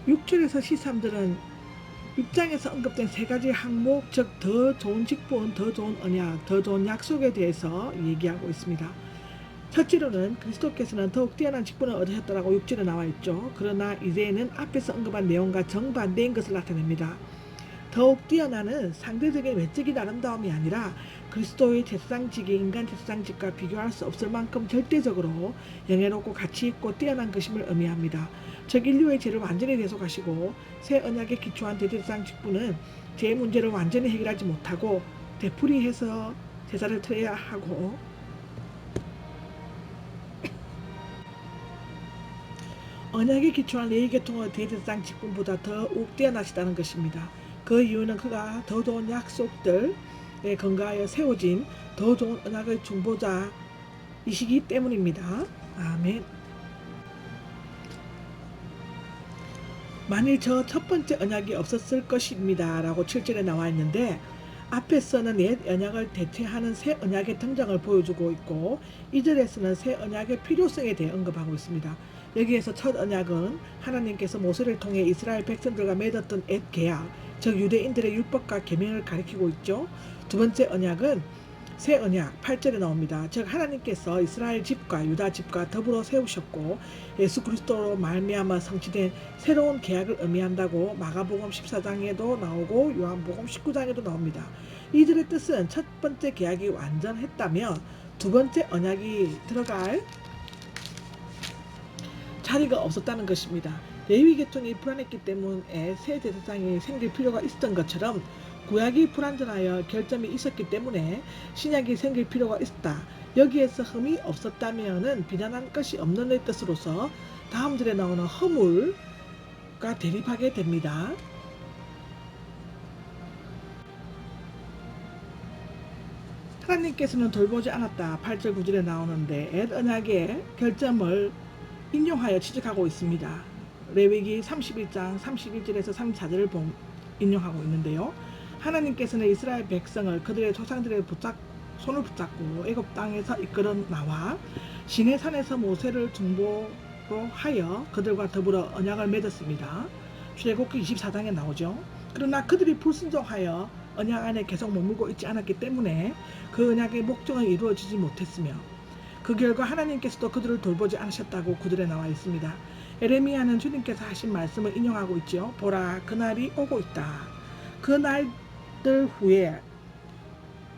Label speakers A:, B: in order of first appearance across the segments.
A: 6절에서 13절은 6장에서 언급된 세 가지 항목, 즉 더 좋은 직분, 더 좋은 언약, 더 좋은 약속에 대해서 얘기하고 있습니다. 첫째로는 그리스도께서는 더욱 뛰어난 직분을 얻으셨다라고 6절에 나와 있죠. 그러나 이제는 앞에서 언급한 내용과 정반대인 것을 나타냅니다. 더욱 뛰어나는 상대적인 외적인 아름다움이 아니라 그리스도의 제사장직이 인간 제사장직과 비교할 수 없을 만큼 절대적으로 영예롭고 가치있고 뛰어난 것임을 의미합니다. 즉 인류의 죄를 완전히 대속하시고 새 언약에 기초한 대제사장 직분은 죄의 문제를 완전히 해결하지 못하고 되풀이해서 제사를 드려야 하고 언약에 기초한 레위계통의 대제사장 직분보다 더욱 뛰어나시다는 것입니다. 그 이유는 그가 더 좋은 약속들에 근거하여 세워진 더 좋은 언약의 중보자이시기 때문입니다. 아멘. 만일 저 첫 번째 언약이 없었을 것입니다 라고 7절에 나와 있는데 앞에서는 옛 언약을 대체하는 새 언약의 등장을 보여주고 있고 2절에서는 새 언약의 필요성에 대해 언급하고 있습니다. 여기에서 첫 언약은 하나님께서 모세를 통해 이스라엘 백성들과 맺었던 옛 계약, 즉 유대인들의 율법과 계명을 가리키고 있죠. 두 번째 언약은 새 언약 8절에 나옵니다. 즉 하나님께서 이스라엘 집과 유다 집과 더불어 세우셨고 예수 그리스도로 말미암아 성취된 새로운 계약을 의미한다고 마가복음 14장에도 나오고 요한복음 19장에도 나옵니다. 이들의 뜻은 첫 번째 계약이 완전했다면 두 번째 언약이 들어갈 자리가 없었다는 것입니다. 레위 계통이 불안했기 때문에 새 제사장이 생길 필요가 있었던 것처럼 구약이 불완전하여 결점이 있었기 때문에 신약이 생길 필요가 있었다. 여기에서 흠이 없었다면 비난할 것이 없는 뜻으로서 다음 절에 나오는 허물과 대립하게 됩니다. 하나님께서는 돌보지 않았다. 8절 9절에 나오는데 옛 언약의 결점을 인용하여 지적하고 있습니다. 레위기 31장 31절에서 34절을 인용하고 있는데요. 하나님께서는 이스라엘 백성을 그들의 조상들의 손을 붙잡고 애굽 땅에서 이끌어 나와 시내산에서 모세를 중보로 하여 그들과 더불어 언약을 맺었습니다. 출애굽기 24장에 나오죠. 그러나 그들이 불순종하여 언약 안에 계속 머물고 있지 않았기 때문에 그 언약의 목적은 이루어지지 못했으며 그 결과 하나님께서도 그들을 돌보지 않으셨다고 구절에 나와 있습니다. 에레미야는 주님께서 하신 말씀을 인용하고 있죠. 보라, 그날이 오고 있다. 그 날들 후에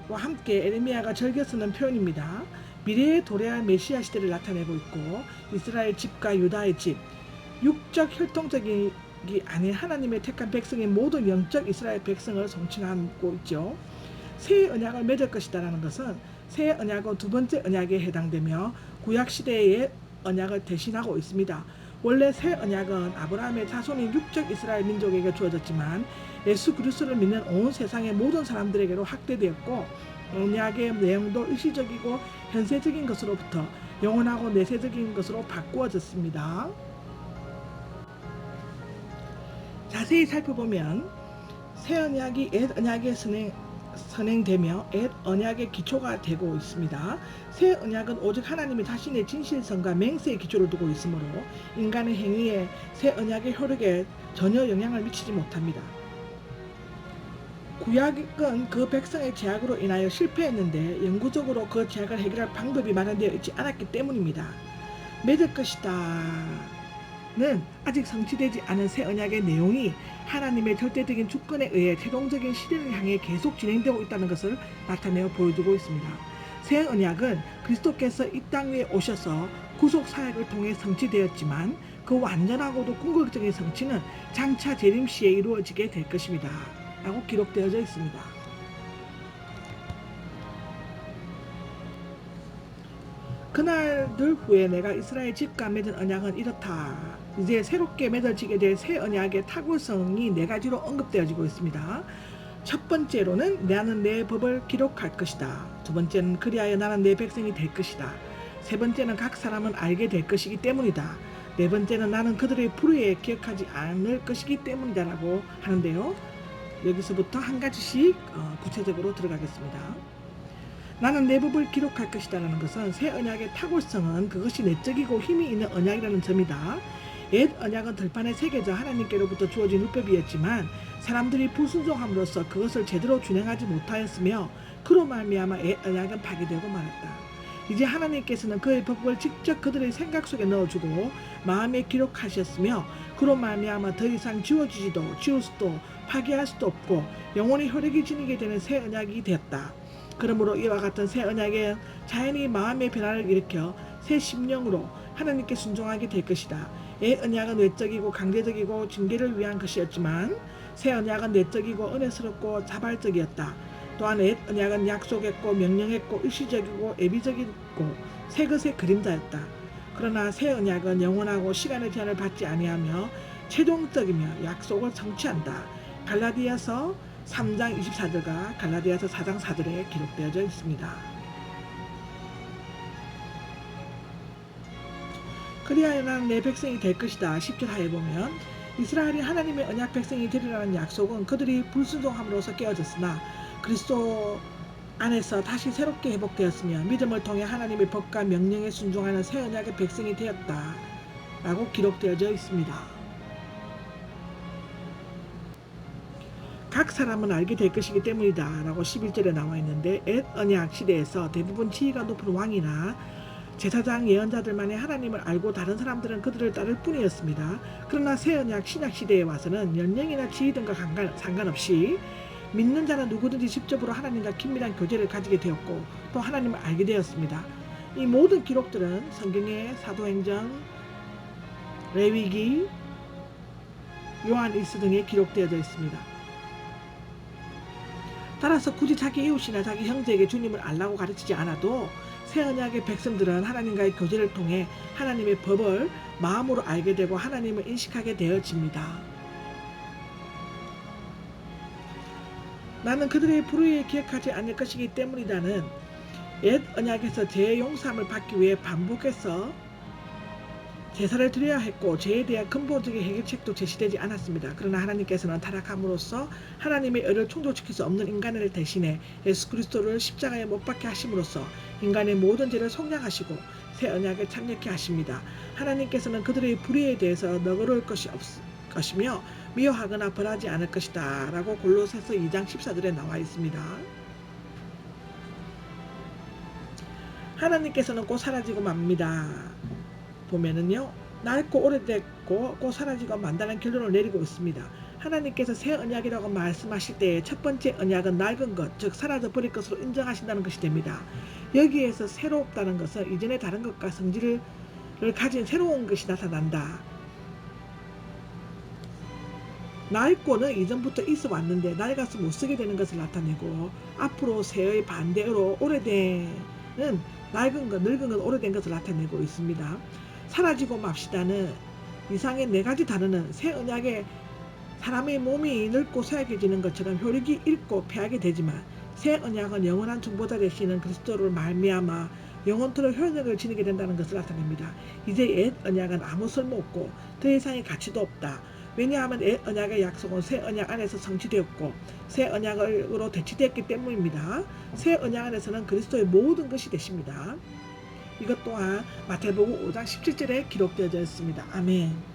A: 와 함께 에레미야가 즐겨 쓰는 표현입니다. 미래에 도래할 메시아 시대를 나타내고 있고 이스라엘 집과 유다의 집, 육적 혈통적이 아닌 하나님의 택한 백성인 모든 영적 이스라엘 백성을 성칭하고 있죠. 새 언약을 맺을 것이다라는 것은 새 언약은 두 번째 언약에 해당되며 구약 시대의 언약을 대신하고 있습니다. 원래 새 언약은 아브라함의 자손인 육적 이스라엘 민족에게 주어졌지만 예수 그리스도를 믿는 온 세상의 모든 사람들에게로 확대되었고 언약의 내용도 일시적이고 현세적인 것으로부터 영원하고 내세적인 것으로 바꾸어졌습니다. 자세히 살펴보면 새 언약이 옛 언약의 선행되며 옛 언약의 기초가 되고 있습니다. 새 언약은 오직 하나님이 자신의 진실성과 맹세의 기초를 두고 있으므로 인간의 행위에 새 언약의 효력에 전혀 영향을 미치지 못합니다. 구약은 그 백성의 죄악으로 인하여 실패했는데 영구적으로 그 죄악을 해결할 방법이 마련되어 있지 않았기 때문입니다. 맺을 것이다 는 아직 성취되지 않은 새 언약의 내용이 하나님의 절대적인 주권에 의해 최종적인 시대를 향해 계속 진행되고 있다는 것을 나타내어 보여주고 있습니다. 새 언약은 그리스도께서 이 땅 위에 오셔서 구속 사역을 통해 성취되었지만 그 완전하고도 궁극적인 성취는 장차 재림 시에 이루어지게 될 것입니다. 라고 기록되어져 있습니다. 그날들 후에 내가 이스라엘 집과 맺은 언약은 이렇다. 이제 새롭게 맺어지게 될 새 언약의 탁월성이 네 가지로 언급되어지고 있습니다. 첫 번째로는 나는 내 법을 기록할 것이다. 두 번째는 그리하여 나는 내 백성이 될 것이다. 세 번째는 각 사람은 알게 될 것이기 때문이다. 네 번째는 나는 그들의 불의에 기억하지 않을 것이기 때문이다 라고 하는데요. 여기서부터 한 가지씩 구체적으로 들어가겠습니다. 나는 내 법을 기록할 것이다 라는 것은 새 언약의 탁월성은 그것이 내적이고 힘이 있는 언약이라는 점이다. 옛 언약은 들판에 새겨져 하나님께로부터 주어진 율법이었지만 사람들이 불순종함으로써 그것을 제대로 준행하지 못하였으며 그로 말미암아 옛 언약은 파괴되고 말았다. 이제 하나님께서는 그의 법을 직접 그들의 생각 속에 넣어주고 마음에 기록하셨으며 그로 말미암아 더 이상 지워지지도 지울 수도 파괴할 수도 없고 영원히 효력이 지니게 되는 새 언약이 되었다. 그러므로 이와 같은 새 언약은 자연히 마음의 변화를 일으켜 새 심령으로 하나님께 순종하게 될 것이다. 옛 언약은 외적이고 강제적이고 징계를 위한 것이었지만 새 언약은 내적이고 은혜스럽고 자발적이었다. 또한 옛 언약은 약속했고 명령했고 일시적이고 예비적이고 새 것의 그림자였다. 그러나 새 언약은 영원하고 시간의 제한을 받지 아니하며 최종적이며 약속을 성취한다. 갈라디아서 3장 24절과 갈라디아서 4장 4절에 기록되어져 있습니다. 그리하여 나는 내 백성이 될 것이다. 10절 하에 보면 이스라엘이 하나님의 언약 백성이 되리라는 약속은 그들이 불순종함으로써 깨어졌으나 그리스도 안에서 다시 새롭게 회복되었으며 믿음을 통해 하나님의 법과 명령에 순종하는 새 언약의 백성이 되었다 라고 기록되어져 있습니다. 각 사람은 알게 될 것이기 때문이다 라고 11절에 나와 있는데 옛 언약 시대에서 대부분 지위가 높은 왕이나 제사장 예언자들만이 하나님을 알고 다른 사람들은 그들을 따를 뿐이었습니다. 그러나 새 언약 신약 시대에 와서는 연령이나 지위 등과 상관없이 믿는 자는 누구든지 직접으로 하나님과 긴밀한 교제를 가지게 되었고 또 하나님을 알게 되었습니다. 이 모든 기록들은 성경의 사도행전, 레위기, 요한일서 등에 기록되어져 있습니다. 따라서 굳이 자기 이웃이나 자기 형제에게 주님을 알라고 가르치지 않아도 새 언약의 백성들은 하나님과의 교제를 통해 하나님의 법을 마음으로 알게 되고 하나님을 인식하게 되어집니다. 나는 그들의 불의를 기억하지 않을 것이기 때문이다는 옛 언약에서 죄의 용서함을 받기 위해 반복해서 제사를 드려야 했고 죄에 대한 근본적인 해결책도 제시되지 않았습니다. 그러나 하나님께서는 타락함으로써 하나님의 의를 충족시킬 수 없는 인간을 대신해 예수 그리스도를 십자가에 못 박게 하심으로써 인간의 모든 죄를 속량하시고 새 언약을 참여케 하십니다. 하나님께서는 그들의 불의에 대해서 너그러울 것이며 미워하거나 벌하지 않을 것이다 라고 골로새서 2장 14절에 나와 있습니다. 하나님께서는 곧 사라지고 맙니다. 보면은요 낡고 오래됐고 곧 사라지고 만다는 결론을 내리고 있습니다. 하나님께서 새 언약이라고 말씀하실 때 첫 번째 언약은 낡은 것, 즉 사라져 버릴 것으로 인정하신다는 것이 됩니다. 여기에서 새롭다는 것은 이전의 다른 것과 성질을 가진 새로운 것이 나타난다. 낡고는 이전부터 있어 왔는데 낡아서 못 쓰게 되는 것을 나타내고 앞으로 새의 반대로 오래된은 낡은 것, 늙은 것, 오래된 것을 나타내고 있습니다. 사라지고 맙시다는 이상의 네 가지 단어는 새 언약에 사람의 몸이 늙고 쇠약해지는 것처럼 효력이 잃고 패하게 되지만 새 언약은 영원한 중보자 되시는 그리스도를 말미암아 영원토록 효력을 지니게 된다는 것을 나타냅니다. 이제 옛 언약은 아무 쓸모없고 더 이상의 가치도 없다. 왜냐하면 옛 언약의 약속은 새 언약 안에서 성취되었고 새 언약으로 대치되었기 때문입니다. 새 언약 안에서는 그리스도의 모든 것이 되십니다. 이것 또한 마태복음 5장 17절에 기록되어져 있습니다. 아멘.